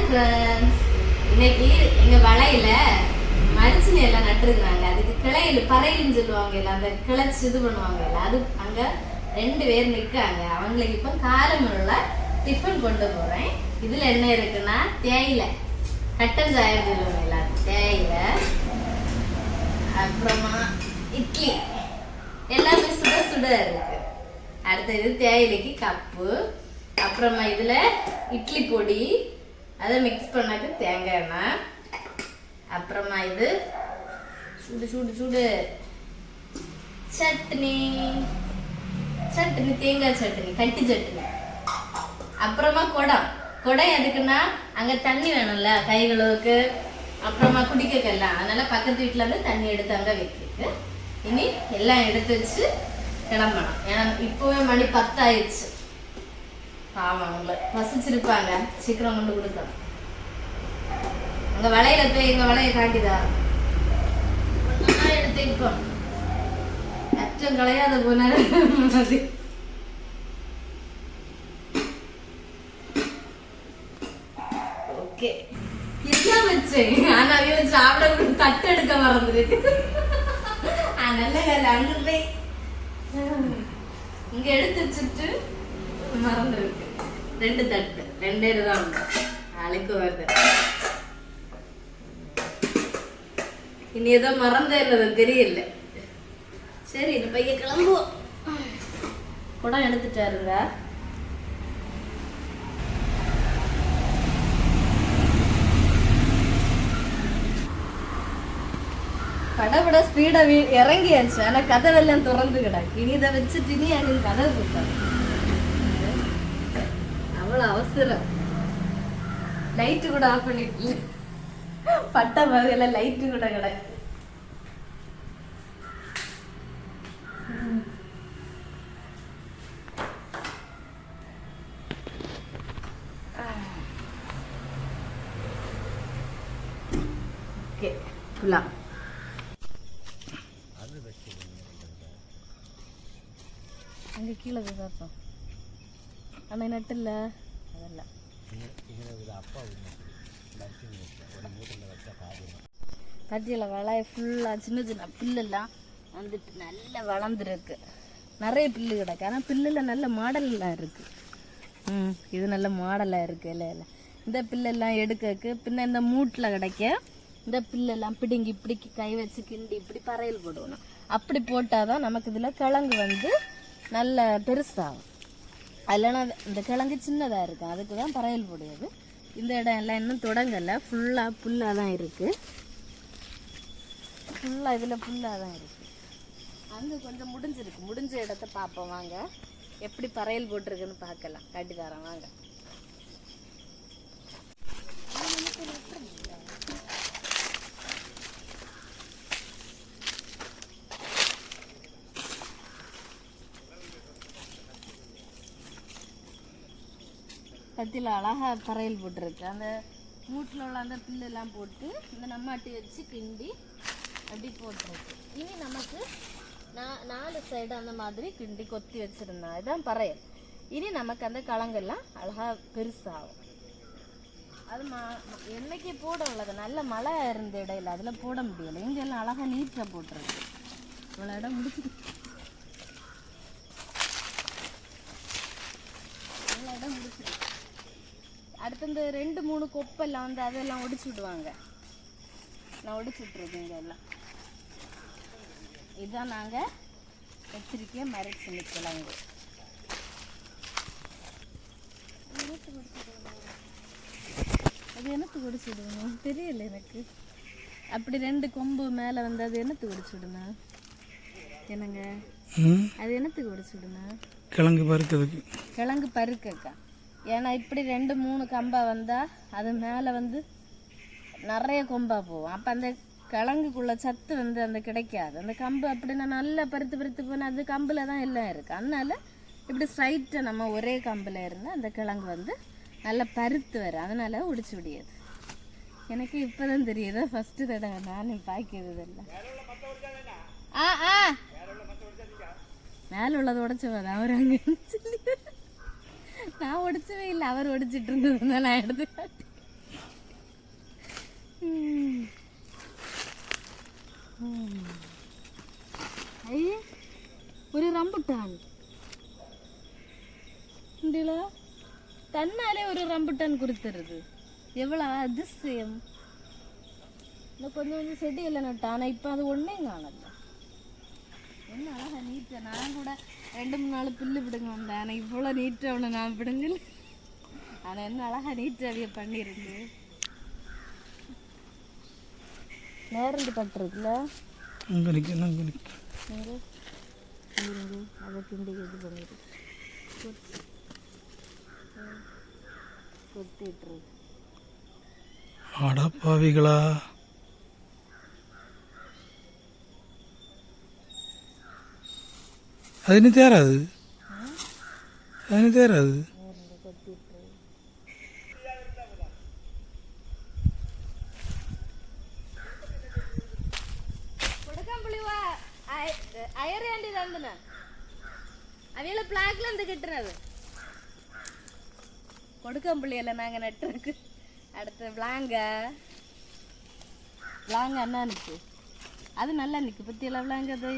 இன்னைக்கு எங்க வளையில மரிச்சினி எல்லாம் நட்டுருக்குறாங்க. அதுக்கு கிளையில பறையின்னு சொல்லுவாங்க, அந்த கிளைச்சு இது பண்ணுவாங்க. அது அங்க 2 பேர் நிற்காங்க. அவங்களுக்கு இப்போ காலமுள்ள டிஃபன் கொண்டு போறேன். இதுல என்ன இருக்குன்னா தேயிலை கட்டன் சாயம் சொல்லுவாங்க எல்லாரும், தேயிலை, அப்புறமா இட்லி எல்லாமே சுட சுட இருக்கு. அடுத்த இது தேயிலைக்கு கப்பு, அப்புறமா இதுல இட்லி பொடி, அதை மிக்ஸ் பண்ணாக்கு தேங்காய் எண்ணெய், அப்புறமா இது சுடு சுடு சுடு சட்னி, சட்னி தேங்காய் சட்னி, கட்டி சட்னி. அப்புறமா குடம் எதுக்குன்னா அங்க தண்ணி வேணும்ல கை கழுவுக்கு, அப்புறமா குடிக்கலாம். அதனால பக்கத்து வீட்டுல இருந்து தண்ணி எடுத்து அங்க வைக்கிறதுக்கு. இனி எல்லாம் எடுத்து வச்சு கிளம்பணும். ஏன்னா இப்பவே மணி 10 ஆயிடுச்சு. பாவம் அவங்கள பசிச்சிருப்பாங்க, சீக்கிரம் கொண்டு கொடுக்கணும். அங்க வளையல போய் எங்க வளைய காட்டிதா எடுத்து இப்போ அச்சம் களையாத போனாரு. ஓகே எல்லாம் வச்சேன். ஆனா அவன் சாப்பிட தட்டு எடுக்க மறந்துருக்கு. நல்ல வேலை, அங்க போய் இங்க எடுத்து வச்சுட்டு மறந்துருக்கு. 2 தட்டு 2 தான் நாளைக்கு வருது. இனி ஏதோ மறந்தது தெரியல. சரி இந்த பைய கிளம்புவோம். குடம் எடுத்துட்டாருங்க. படபட ஸ்பீடா இறங்கியாச்சு. ஆனா கதவெல்லாம் திறந்து கிடக்கு. இனி இதை வச்சுட்டு இனி அங்க கதவு கொடுத்தாங்க. அவ்வளவு அவசரம். லைட்டு கூட ஆஃப் பண்ணிட்டு பட்ட வகையில லைட்டு கூட கிடக்கு. ஓகே புலாம் அங்கே கீழே பார்ப்போம். அந்த நட்டு இல்லை அதெல்லாம் கட்டியில் வளைய ஃபுல்லாக சின்ன சின்ன புல்லெல்லாம் வந்துட்டு நல்லா வளர்ந்துருக்கு. நிறைய புல்லு கிடக்கு. ஆனால் புல்லில் நல்ல மாடல்லாம் இருக்குது. இது நல்ல மாடலாக இருக்குது. இல்லை இல்லை இந்த புல்லெல்லாம் எடுக்கக்கு பின்ன இந்த மூட்டில் கிடைக்க இந்த புல்லெல்லாம் பிடுங்கி இப்படி கை வச்சு கிண்டி இப்படி பறையல் போடணும். அப்படி போட்டால் தான் நமக்கு இதில் கிழங்கு வந்து நல்ல பெருசாகும். இல்லைன்னா இந்த கிழங்கு சின்னதாக இருக்கும். அதுக்கு தான் பறையல் போடுவது. இந்த இடம் எல்லாம் இன்னும் தொடங்கலை. ஃபுல்லாக புல்லாக தான் இருக்குது. ஃபுல்லாக இதில் புல்லாக தான் இருக்குது. அங்கே கொஞ்சம் முடிஞ்சிருக்கு. முடிஞ்ச இடத்த பார்ப்போம் வாங்க. எப்படி பறையல் போட்டிருக்குன்னு பார்க்கலாம். கட்டி தரேன் வாங்க. கத்தியில் அழகாக பறையல் போட்டிருக்கு. அந்த மூட்டில் உள்ள அந்த புல்லெல்லாம் போட்டு இந்த நம்மாட்டி வச்சு கிண்டி அப்படி போட்டிருக்கு. இனி நமக்கு 4 சைடு அந்த மாதிரி கிண்டி கொத்தி வச்சுருந்தா இதுதான் பறையல். இனி நமக்கு அந்த கிழங்கெல்லாம் அழகாக பெருசாகும். அது என்னைக்கு போட உள்ளது நல்ல மழை இருந்த இடையில அதில் போட முடியலை. இங்கெல்லாம் அழகாக நீட்டாக போட்டிருக்கு. இவ்வளோ இடம் முடிச்சுட்டு இவ்வளோ இடம் முடிச்சிருக்கு. அடுத்து இந்த 2-3 கொப்பெல்லாம் வந்து அதெல்லாம் ஒடிச்சு விடுவாங்க. நான் ஒடிச்சு விட்டுருக்கேன். இங்கே எல்லாம் இதுதான் நாங்கள் வச்சிருக்கே மரச்சினி கிழங்கு. அது என்னத்துக்கு ஒடிச்சு விடுவோம் தெரியல எனக்கு. அப்படி 2 கொம்பு மேலே வந்து அது என்னத்துக்கு ஒடிச்சு விடணும்? என்னங்க அது என்னத்துக்கு ஒடிச்சு விடணும்? கிழங்கு பருக்கிறதுக்கு. கிழங்கு பருக்கக்கா. ஏன்னா இப்படி 2-3 கம்பா வந்தால் அது மேலே வந்து நிறைய கொம்பா போகும். அப்போ அந்த கிழங்குக்குள்ள சத்து வந்து அந்த கிடைக்காது. அந்த கம்பு அப்படின்னா நல்லா பருத்து போனால் அது கம்பில் தான் எல்லாம் இருக்குது. அதனால இப்படி ஸ்ட்ரைட்டாக நம்ம ஒரே கம்பில் இருந்தால் அந்த கிழங்கு வந்து நல்லா பருத்து வரும். அதனால ஒடிச்சு விடியாது. எனக்கு இப்போ தான் தெரியுது. ஃபஸ்ட்டு தடவை நானும் பாய்க்கிறது இல்லை. மேலே உள்ளது உடைச்சவன் அவர் அங்கே சொல்லி நான் ஒடிச்சவே இல்லை. அவர் ஒடிச்சிட்டு இருந்ததுதான் நான் எடுத்து ഒരു റംബുട്ടാൻ ഉണ്ടല്ലോ തന്നാലേ ഒരു റംബുട്ടാൻ കൊടുത്തരുത് எவ்வளோ அதிசயம் இன்னும் கொஞ்சம் கொஞ்சம் செடியெல்லாம் நட்டேன் ஆனால் இப்போ அது ஒன்றையும் காணல என்ன அழகா நீட்டாக நான் கூட 2-3 நாள் புல்லு பிடுங்க வந்தேன் ஆனால் இவ்வளோ நீட்டாக ஒன்று நான் பிடுங்கல ஆனால் என்ன அழகா நீட்டாக பண்ணியிருந்து நேரண்டு பட்டுருக்குல்ல அதை கிண்டி இது பண்ணிடு கொத்திட்டுருக்கு அடப்பாவிகளா അതിന് തേരാത് அவையில பிளாக்ல இருந்து கிட்டுறது கொடுக்கம்புள்ளியல்ல நாங்க நட்டுருக்கு அடுத்து விளாங்க அண்ணா நிற்கு அது நல்லா நிற்கு பற்றியெல்லாம் விளாங்க அது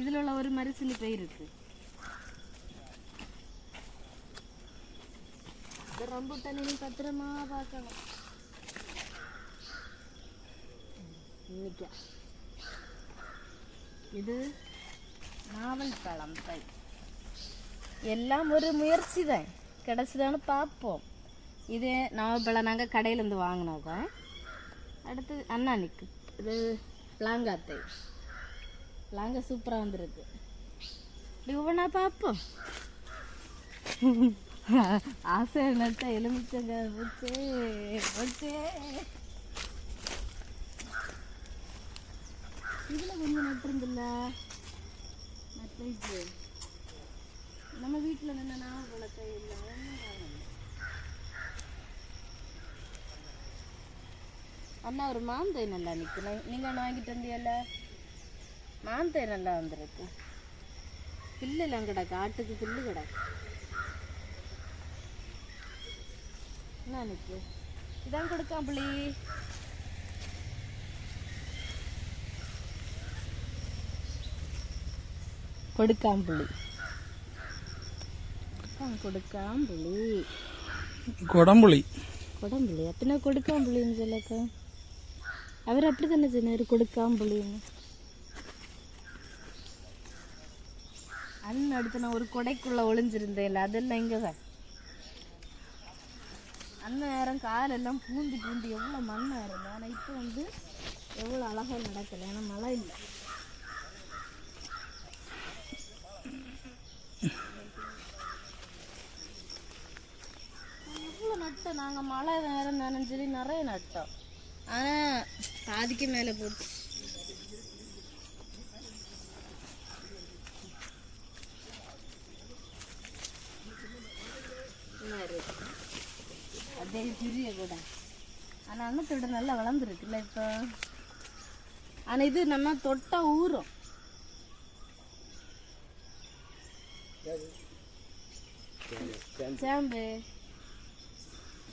இதில் உள்ள ஒரு மரிசிலி போயிருக்கு ரம்புட்டான் நீ பத்திரமா பார்க்கணும் இன்னைக்கா இது நாவல் பழம் தை எல்லாம் ஒரு முயற்சி தான் கிடச்சிதான்னு பார்ப்போம் இது நாவல் பழம் நாங்கள் கடையிலேருந்து வாங்கினோம் அடுத்து அண்ணானிக்கு இது லாங்காத்தை லாங்கா சூப்பராக வந்துருக்கு இப்படி ஒவ்வொன்றா பார்ப்போம் ஆசை நட்டா எலுமிச்சங்க போச்சே இதில் கொஞ்சம் நட்டுருந்துல்ல நட்டு நம்ம வீட்டில் நின்று நாவல் பழத்தை இல்லை அண்ணா ஒரு மாந்தை நல்லா நிற்கும் நீங்கள் ஒன்று வாங்கிட்டு வந்தியல்ல மாந்தை நல்லா வந்துருக்கு புல்லுலாம் கிடக்கு ஆட்டுக்கு புல்லு கிடக்கு என்ன நிற்கு இதான் கொடுக்காம்புளி கொடுக்காம்புளி കൊടംപുളി അപ്പന കൊടുക്കാമ്പുളിന്ന് ചിലക്ക് അവരപ്പടി തന്നെ ചെന്നവർ കൊടുക്കാമ്പുളിന്ന് அண்ணன் நான் ஒரு கொடைக்குள்ள ஒளிஞ்சிருந்தேன் அதெல்லாம் இங்கே தான் அண்ணன் நேரம் காலெல்லாம் பூந்தி எவ்வளோ மண்ணாக இருந்தேன் ஆனால் இப்போ வந்து எவ்வளோ அழகாக நடக்கலை ஏன்னா மழை இல்லை எவ்வளோ நட்டோம் நாங்கள் மழை நேரம் தானேன்னு சொல்லி நிறைய நட்டோம் ஆனால் பாதிக்கு மேலே போச்சு அதே சிறிய கூட ஆனால் அன்னத்தோட நல்லா வளர்ந்துருக்குல்ல இப்போ ஆனால் இது நம்ம தொட்டா ஊறும் சேம்பு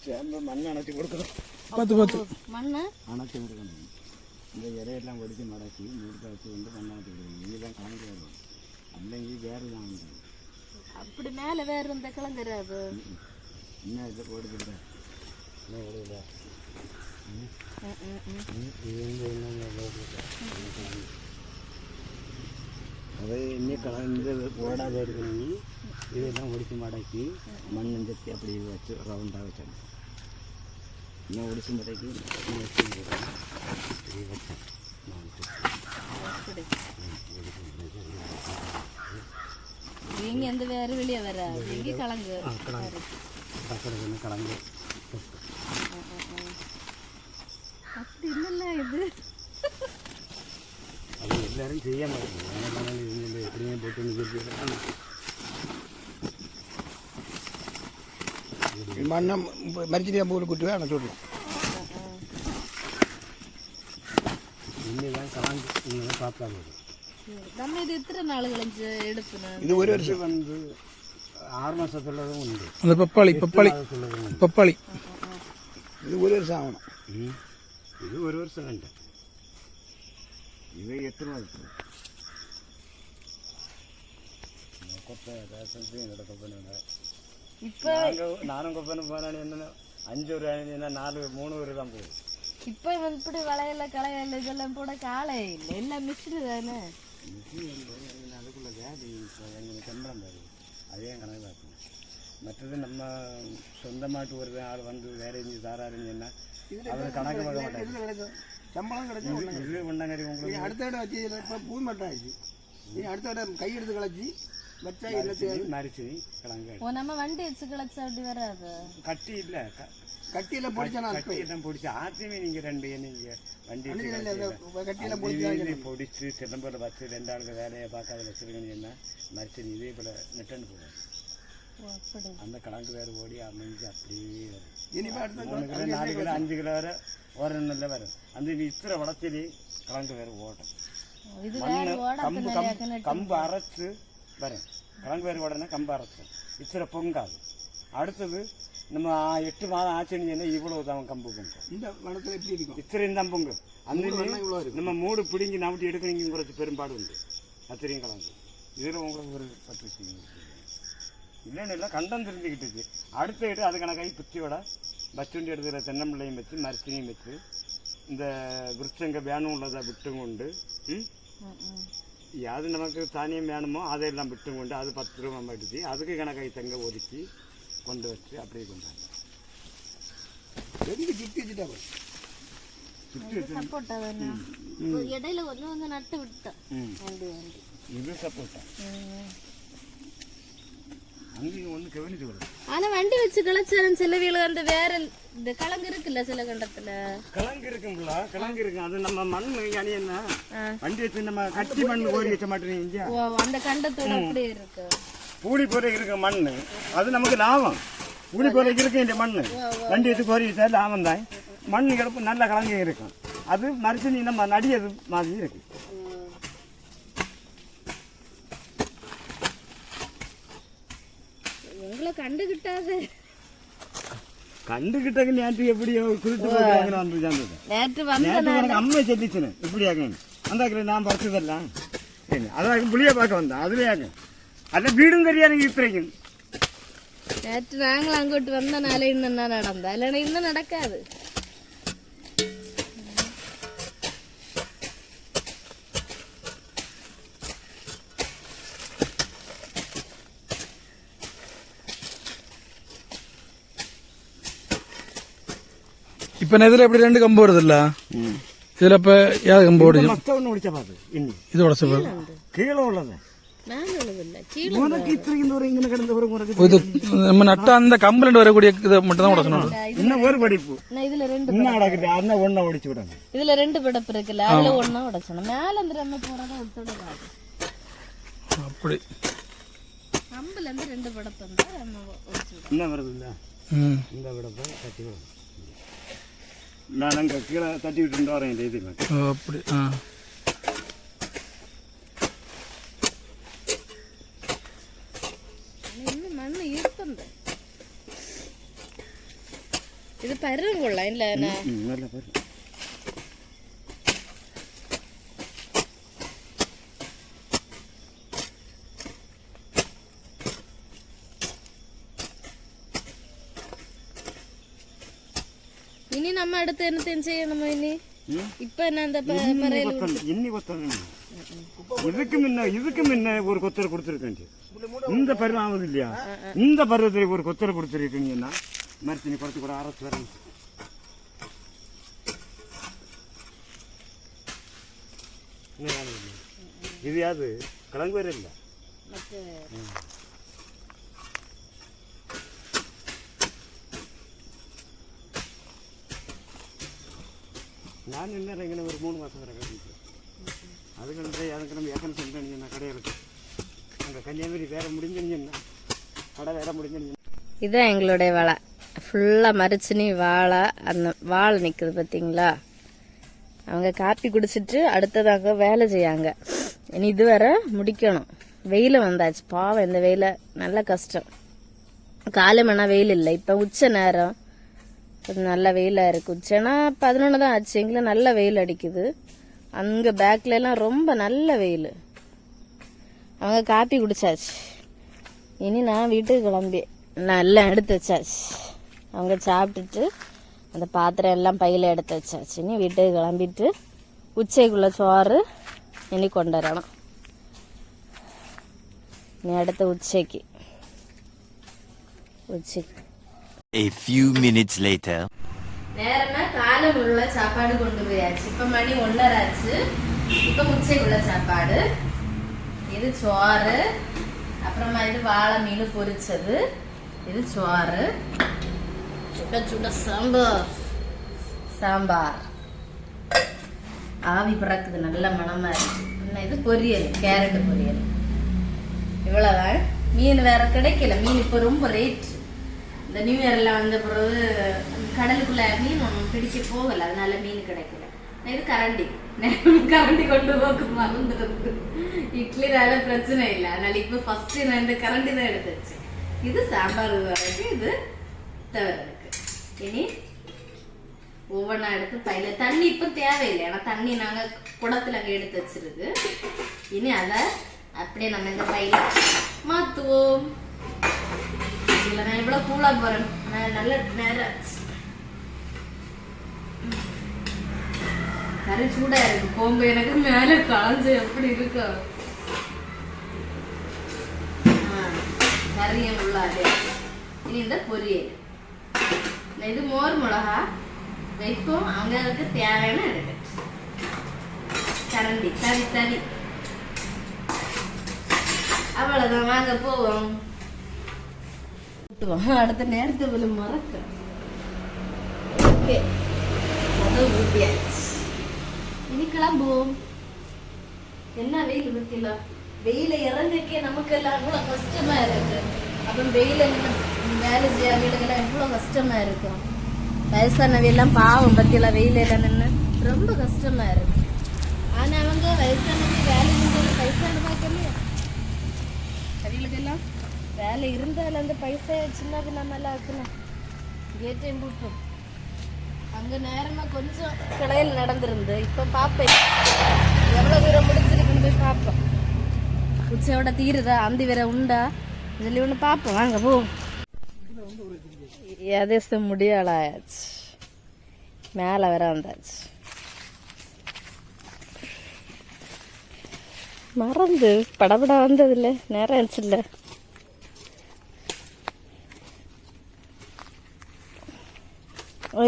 சேம்பு மண்ணை அணைச்சி கொடுக்கணும் மண்ணை அணைச்சி கொடுக்கணும் இந்த இறையெல்லாம் ஒடிச்சு மடக்கி மூட்டை வச்சு வந்து மண்ணை அணைச்சி கொடுக்கணும் இதெல்லாம் காணிக்காது அல்லங்கி வேறு தான் அப்படி மேலே வேறு இந்த கிழங்குறாது என்ன இதை போடுதுல்ல என்ன ஓடுதா அதை இன்னும் கலந்து ஓடாத இருக்கணும் இதெல்லாம் ஒடிச்சு மடக்கி மண் செத்தி அப்படி வச்சு ரவுண்டாக வச்சேன் இன்னும் ஒடிச்சு மடக்கி இங்க எந்த வேறு வெளியே வர இங்கே கலங்கு கலங்கு அப்படி இல்லைல்ல இது அது எல்லாரும் செய்ய மாட்டேங்குது எப்படியுமே போட்டு மண்ணை மரிச்சிட்டு போட்டு குட்டுவே அணைச்சி விடலாம் இன்னும் கலந்து நீங்கள் சாப்பிட்டா நம்ம இது எத்தனை நாள் கழிஞ்சு எடுக்கணும் இது ஒரு வருஷம் வந்து 6 மாதத்துள்ளதும் உண்டு அந்த பப்பாளி இது ஒரு வருஷம் ஆகணும் இது ஒரு வருஷம் வேண்டாம் இது 8 மாதம் கொப்பை ரேஷன்ஸும் என்னோட கொப்பனோட இப்போ நானும் கொப்பனை போனாலும் என்னென்ன 5 ஒரு 3 ஒரு தான் போகுது. இப்போ இப்படி வளையல களையல இதெல்லாம் போட காலை இல்லை எல்லாம் மிஷினு தானே. அதுக்குள்ள வேலை இப்போ எங்களுக்கு சம்பளம் பாரு அதே கணக்கு பார்க்கணும். மற்றது நம்ம சொந்தமாட்டு ஒரு ஆள் வந்து வேற எங்கேயும் தாராருங்கன்னா அவர் கணக்கு பார்க்க மாட்டாங்க. சம்பளம் கிடைக்கும். இது ஒன்றாங்கடி உங்களுக்கு அடுத்த இடம் வச்சு இப்போ பூ மட்டும் ஆயிடுச்சு. நீ அடுத்த இடம் கை எடுத்து களைச்சி வச்சா மரிச்சு கிழங்கு நம்ம வண்டி வச்சு கிளச்சா அப்படி வராது. கட்டி இல்லை கட்டியில பொடிச்சா கட்டியெல்லாம் பொடிச்சு ஆத்தையுமே நீங்க 2 நீங்க வண்டி கட்டியில பொடிச்சு சிதம்பரம் வச்சு 2 ஆளுக்கு வேலையை பார்க்காத வச்சிருக்கீங்கன்னா மரிச்சு இதே போல நெட்டன்னு போகும். அந்த கிழங்கு வேறு ஓடி அமைஞ்சு அப்படியே வரும். 3 கிலோ 4 கிலோ 5 கிலோ வரை ஒரு நல்ல வரும். அந்த இத்தனை வளர்ச்சி கிழங்கு வேறு ஓட்டும். கம்பு அரைச்சு வரும். கிழங்கு வேறு ஓடனா கம்பு அரைச்சு இத்தனை பொங்காது. அடுத்தது நம்ம 8 மாதம் ஆச்சுன்னு இவ்வளவு தான் கம்பு பொங்கும். இந்த வனத்துல எப்படி இருக்கும் இத்தனை தான் பொங்கு. அந்த நம்ம மூடு பிடிங்கி நம்பிட்டு எடுக்கணும் குறைச்சி பெரும்பாடு உண்டு. அத்தனையும் கிழங்கு இதில் உங்களுக்கு ஒரு 10 விஷயம் இல்லைன்னு இல்லை கண்டம் தெரிஞ்சுக்கிட்டுச்சு. அடுத்த இட்டு அது கணக்காகி புத்தியோட பச்சுண்டி எடுத்துக்கிற தென்னம்பிள்ளையும் வச்சு மரிச்சினியும் வச்சு இந்த விருட்சங்க வேணும் உள்ளதை விட்டும் கொண்டு அது நமக்கு தானியம் வேணுமோ அதையெல்லாம் விட்டும் கொண்டு அது 10 ரூபா எடுத்து அதுக்கு கணக்காகி தங்க ஒதுக்கி கொண்டு வச்சு அப்படியே கொண்டாங்க. இடையில கொஞ்சம் நட்டு விட்டேன். இது சப்போட்டா அங்கேயும் ஒன்று கவனிச்சு வரும். ஆனா வண்டி வச்சு கிளச்சாலும் சில வீடு அந்த வேற இந்த கிழங்கு இருக்குல்ல சில கண்டத்துல கிழங்கு இருக்குங்களா கிழங்கு இருக்கு. அது நம்ம மண் அணியன்னா வண்டி வச்சு நம்ம கட்டி மண் கோரி வச்ச மாட்டேங்க. அந்த கண்டத்தோட அப்படியே இருக்கு. பூடி போற இருக்க மண் அது நமக்கு லாபம். பூடி போற இருக்கு இந்த மண் வண்டி வச்சு கோரி வச்சா லாபம் தான். மண் கிடப்பு நல்ல கிழங்கு இருக்கும். அது மறுத்து நம்ம நடிகது மாதிரி இருக்கு. எங்களை கண்டுகிட்டாது கண்டுகிட்டக்கு நேற்று எப்படியோ குறித்து வந்து நேற்று அம்மை சொல்லிச்சுன்னு இப்படி ஆகணும் அந்த நான் பறிச்சதெல்லாம் அதான் புளிய பார்க்க வந்தேன். அதுவே ஆகும் அல்ல வீடும் தெரியாது இத்தனைக்கும். நேற்று நாங்களும் அங்கிட்டு வந்தனால இன்னும் நடந்தா இல்லைன்னா இன்னும் நடக்காது. இப்ப இதுல எப்படி 2 கம்பு வருது இல்ல இதுல இப்ப ஏதாவது கம்பு ஓடி முடிச்ச பாத்து இது உடச்சு கீழே உள்ளது நம்ம நட்ட அந்த கம்புல வரக்கூடிய இதை மட்டும் தான் உடச்சணும். இன்னும் ஒரு படிப்பு இதுல 2 இன்னும் நடக்குது. அந்த ஒண்ணா உடைச்சு விடாங்க. இதுல 2 படப்பு இருக்குல்ல அதுல ஒண்ணா உடைச்சணும். மேல அந்த நம்ம போறத ஒட்டக்கூடாது. அப்படி கம்புல இருந்து 2 படப்பு இருந்தா நம்ம உடைச்சிடலாம். என்ன வருது இல்ல இந்த விடப்ப கட்டி விடும். நான் அங்க கீழே தட்டி விட்டு வரேன் இந்த இதுல அப்படி மண்ணு இருப்பந்த இது பருவம் கொள்ளலாம் இல்ல நல்ல பரு இனி நம்ம அடுத்து என்ன செய்யணும்? இனி இப்ப என்ன இந்த இன்னி கொத்தல் இதுக்கு முன்ன ஒரு கொத்தரை கொடுத்துருக்கேன். இந்த பருவம் ஆகுது இல்லையா இந்த பருவத்தில் ஒரு கொத்தரை கொடுத்துருக்கீங்கன்னா மரத்தினி குறைச்சி கூட அரைச்சு வரணும். இது யாது கிழங்கு வேற இல்லை. நான் இன்னும் இங்கே ஒரு 3 மாதம் வரை கட்டிட்டு அதுக்கு நம்ம ஏக்கன் சொல்றேன் கடை இருக்கு அங்கே கன்னியாகுமரி வேற முடிஞ்சுன்னா கடை வேற முடிஞ்சுன்னு. இதுதான் எங்களுடைய வாழை ஃபுல்லாக மரிச்சினி வாழை. அந்த வாழை நிற்குது பார்த்தீங்களா? அவங்க காப்பி குடிச்சிட்டு அடுத்ததாக வேலை செய்யாங்க. இனி இது வரை முடிக்கணும். வெயில் வந்தாச்சு பாவம். இந்த வெயில நல்ல கஷ்டம். காலமேனா வெயில் இல்லை. இப்போ உச்ச நேரம் நல்ல வெயிலாக இருக்குது. உச்சனா 11 தான் ஆச்சு. எங்களை நல்ல வெயில் அடிக்குது. அங்கே பேக்ல எல்லாம் ரொம்ப நல்ல வெயில். அவங்க காப்பி குடிச்சாச்சு. இனி நான் வீட்டுக்கு கிளம்பி நல்லா எடுத்து வச்சாச்சு. அவங்க சாப்பிட்டுட்டு அந்த பாத்திரம் எல்லாம் பையில எடுத்து வச்சாச்சு. இனி வீட்டுக்கு கிளம்பிட்டு உச்சைக்குள்ள சோறு இனி கொண்டு வரணும். இனி அடுத்த உச்சைக்கு. A few minutes later. நேரமா காலம் உள்ள சாப்பாடு கொண்டு போயாச்சு. இப்ப மணி 1:30 ஆச்சு. இப்ப உச்சைக்குள்ள சாப்பாடு. இது சோறு, அப்புறமா இது வாழை மீன் பொரிச்சது, இது சோறு, சுட சுட சாம்பார் ஆவி பறக்குது, நல்ல மணமா இருக்கு. இது பொரியல், கேரட் பொரியல். இவ்வளவுதான். மீன் வேற கிடைக்கல. மீன் இப்ப ரொம்ப ரேட். இந்த நியூ இயர்ல வந்த பிறகு கடலுக்குள்ள மீன் பிடிக்க போகல, அதனால மீன் கிடைக்கல. இது கரண்டி கொண்டு போக்கு மறந்துடுறது. இட்லினால பிரச்சனை இல்லை, அதனால இப்ப ஃபர்ஸ்ட் நான் இந்த கரண்டி தான் எடுத்து வச்சேன். இது சாம்பார் வரைக்கு, இது தவறதுக்கு. இனி ஒவ்வொன்றா எடுத்து பையில. தண்ணி இப்ப தேவையில்லை, ஏன்னா தண்ணி நாங்க குடத்துல அங்க எடுத்து வச்சிருக்கு. இனி அதை அப்படியே நம்ம இந்த பையில மாத்துவோம். இல்ல நான் இவ்வளவு கூலா போறேன், நான் நல்ல நேரம் கறி சூடா இருக்கு. கோம்பு எனக்கு மேல காஞ்சு எப்படி இருக்கு கறியும் உள்ளாது. இனி இந்த பொரியல், இது மோர் மிளகா வைக்கும். அவங்களுக்கு தேவையான எடுக்க கரண்டி தனி. அவ்வளவுதான், வாங்க போவோம். அடுத்த நேரத்தை போல மறக்க. ஓகே, ஊட்டியாச்சு. இனி கிளம்புவோம். என்ன வெயில் இருக்குல்ல, வெயில இறங்கக்கே நமக்கு எல்லாம் எவ்வளவு கஷ்டமா இருக்கு. அப்ப வெயில வேலை செய்ய வீடுகள்லாம் எவ்வளவு கஷ்டமா இருக்கும். வயசானவை எல்லாம் பாவம் பத்தியில வெயில எல்லாம் நின்று ரொம்ப கஷ்டமா இருக்கு. ஆனா அவங்க வயசானவை வேலை செஞ்சு பைசா பார்க்கலையா? அவங்களுக்கெல்லாம் வேலை இருந்தாலும் அந்த பைசா சின்ன பின்ன நல்லா இருக்குண்ணா. கேட்டையும் போட்டோம். அங்க நேரமா கொஞ்சம் கடையில் நடந்திருந்து. இப்ப பாப்பேன் எவ்வளவு தூரம் முடிச்சிருக்குன்னு போய் பார்ப்போம். உச்சையோட தீருதா, அந்தி வேற உண்டா சொல்லி ஒண்ணு பார்ப்போம். வாங்க போ. ஏதேசம் முடியாளாயாச்சு, மேல வேற வந்தாச்சு. மறந்து படபட வந்தது இல்ல, நேரம் ஆச்சு இல்ல.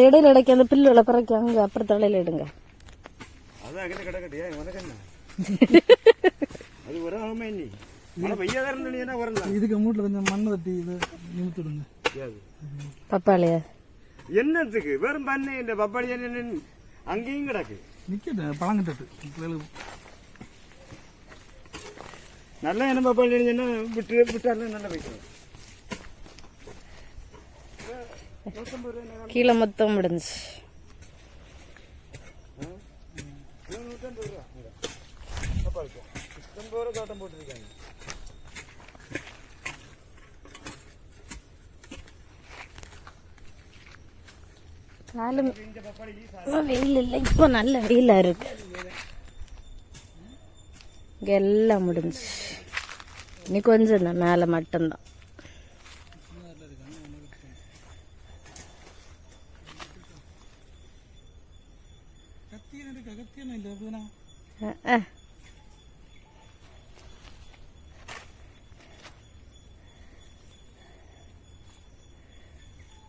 இடையில இடைக்கு அந்த பில்லுல பிறகு அங்க அப்புறம் தலையில எடுங்க. இதுக்கு மூட்டுல கொஞ்சம் மண்ணை தட்டி நிமித்துடுங்க. பப்பாளியா என்னத்துக்கு வெறும் பண்ணு இந்த பப்பாளி அங்கேயும் கிடக்கு நிக்கட்டு பழங்கிட்டு நல்லா என்ன பப்பாளி விட்டாலும் நல்லா வைக்கணும். கீழே மொத்தம் முடிஞ்சு. தோட்டம் போட்டுருக்காங்க. வெயில் இல்லை, இப்போ நல்ல வெயிலா இருக்கு. இங்க எல்லாம் முடிஞ்சு. இனி கொஞ்சம் தான், மேல மட்டும்தான்.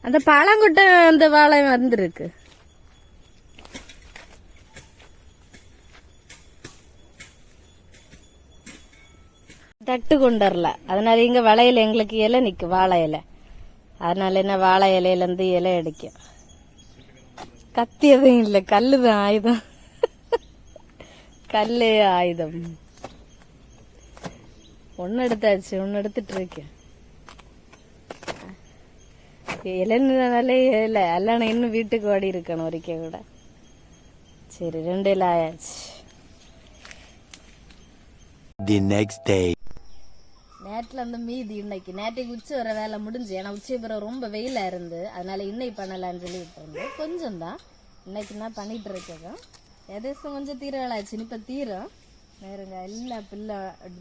அந்த பழங்கொட்டை அந்த வாழை வந்துருக்கு. தட்டு கொண்டு வரல, அதனால இங்க வளையல எங்களுக்கு இலை நிக்கு, வாழை இலை. அதனால என்ன வாழை இலையில இருந்து இலை அடிக்கும். கத்தி எதுவும் இல்லை, கல்லுதான் ஆயுதம். கல்லே ஆயுதம். ஒன்னு எடுத்தாச்சு, ஒன்னு எடுத்துட்டு இருக்கேன். இலைனாலே இலை அல்ல, இன்னும் வீட்டுக்கு ஓடி இருக்கணும் ஒரிக்க கூட. சரி, 2 இலை ஆயாச்சு. The next day. நேற்றுல இருந்து மீதி இன்னைக்கு. நேற்றைக்கு உச்சி வர வேலை முடிஞ்சு, ஏன்னா உச்சி பிறகு ரொம்ப வெயிலா இருந்து, அதனால இன்னைக்கு பண்ணலான்னு சொல்லி விட்டு கொஞ்சம் தான் இன்னைக்கு நான் பண்ணிட்டு இருக்கேன். ஏதேசம் கொஞ்சம் தீரலாச்சு இப்போ தீரும் நேருங்க எல்லா பிள்ளை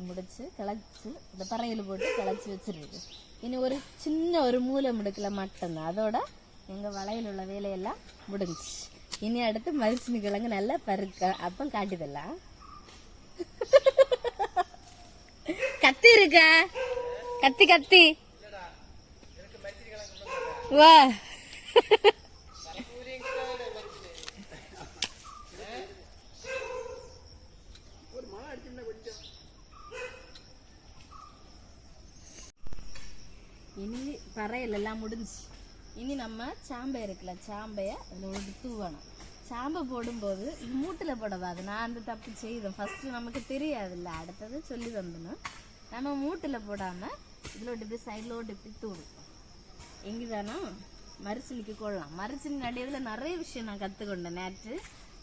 முடிச்சு கிளச்சி இந்த பறையில் போட்டு கிளச்சி வச்சிருக்கு. இனி ஒரு சின்ன ஒரு மூலை முடுக்கல மட்டும்தான், அதோட எங்கள் வளையல் உள்ள வேலையெல்லாம் முடிஞ்சிச்சு. இனி அடுத்து மரிச்சினி கிழங்கு நல்லா பருக்க அப்போ காட்டுதெல்லாம். கத்தி இருக்க கத்தி கத்தி வா. இனி பறையல் எல்லாம் முடிஞ்சு இனி நம்ம சாம்பை இருக்குல்ல, சாம்பையை அதில் ஒரு தூவணும். சாம்பை போடும்போது இது மூட்டில் போடவாது, நான் அந்த தப்பு செய்தேன் ஃபஸ்ட்டு, நமக்கு தெரியாதுல்ல, அடுத்தது சொல்லி தந்தணும். நம்ம மூட்டில் போடாமல் இதில் இப்படி சைடில் இப்படி தூடும். எங்கே தானோ மரிச்சினிக்கு கொள்ளலாம். மரிச்சினி நடிகத்தில் நிறைய விஷயம் நான் கற்றுக்கொண்டேன். நேற்று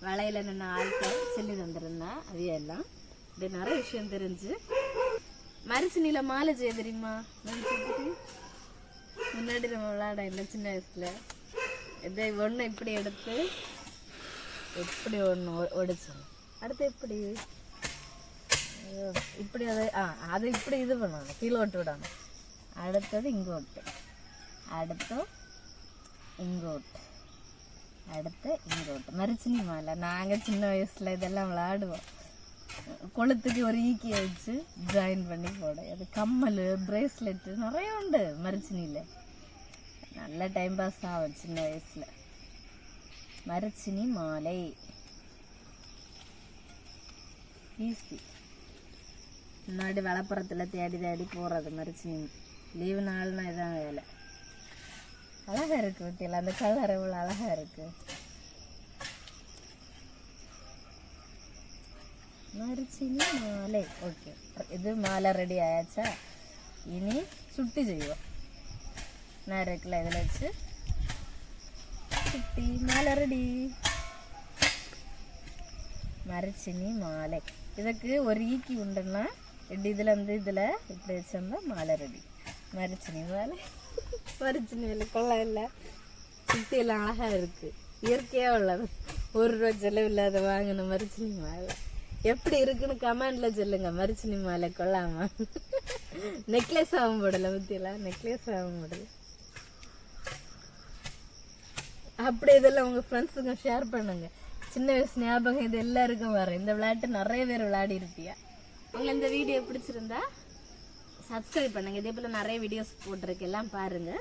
வளையல நின்று ஆட்கள் சொல்லி தந்துருந்தேன், அதையெல்லாம் இப்படி நிறைய விஷயம் தெரிஞ்சு. மரிச்சினியில் மாலை செய்ய தெரியுமா? முன்னாடி நம்ம விளையாட இல்லை சின்ன வயசுல, இதை ஒன்று இப்படி எடுத்து எப்படி ஒன்று ஒடிச்சோம், அடுத்து எப்படி இப்படி அது இப்படி இது பண்ணணும், கீழே ஓட்டு விடணும். அடுத்தது இங்கோட்டு, அடுத்து இங்கோட்டு, அடுத்து இங்கோட்டு. மரிச்சினி மாலை நாங்கள் சின்ன வயசுல இதெல்லாம் விளையாடுவோம். கொளுத்துக்கு ஒரு ஈக்கியை வச்சு ஜாயின் பண்ணி போட, அது கம்மல் பிரேஸ்லெட்டு நிறைய உண்டு மரிச்சினியில். நல்ல டைம் பாஸ் ஆகும் சின்ன வயசில். மரிச்சினி மாலை ஈஸி. முன்னாடி வளப்புறத்தில் தேடி தேடி போகிறது மரிச்சினி. லீவு நாள்னா இதான் வேலை. அழகாக இருக்குது வீட்டில், அந்த கலர் எவ்வளோ அழகாக இருக்குது. மரிச்சினி மாலை. ஓகே, இது மாலை ரெடி ஆயாச்சா? இனி சுட்டி செய்வோம். நான் இருக்குல்ல இதில் வச்சு சுட்டி மாலை ரெடி. மரிச்சினி மாலை. இதுக்கு ஒரு ஈக்கி உண்டுன்னா இப்படி இதில் இதில் இப்படி வச்சோம்னா மாலை ரெடி. மரிச்சினி மாலை. மரிச்சினி மாலை கொள்ளை இல்லை, சுட்டி எல்லாம் அழகாக இருக்குது, இயற்கையாக உள்ளது. ₹1 செலவு இல்லாத வாங்கின மரிச்சினி மாலை. எப்படி இருக்குன்னு கமெண்ட்ல சொல்லுங்க. மரிச்சினி மாலை கொள்ளாம நெக்லஸ் ஆகும் போடல, பத்தியெல்லாம் நெக்லஸ் ஆகும் போடல. அப்படி இதெல்லாம் உங்க ஃப்ரெண்ட்ஸுங்க ஷேர் பண்ணுங்க. சின்ன வயசு ஞாபகம் இது எல்லாருக்கும் வரும். இந்த விளையாட்டு நிறைய பேர் விளையாடி இருப்பியா. உங்களுக்கு இந்த வீடியோ பிடிச்சிருந்தா சப்ஸ்கிரைப் பண்ணுங்க. இதே போல நிறைய வீடியோஸ் போட்டிருக்கு, எல்லாம் பாருங்க.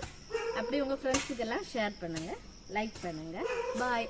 அப்படி உங்க ஃப்ரெண்ட்ஸுக்கெல்லாம் ஷேர் பண்ணுங்க, லைக் பண்ணுங்க. பாய்.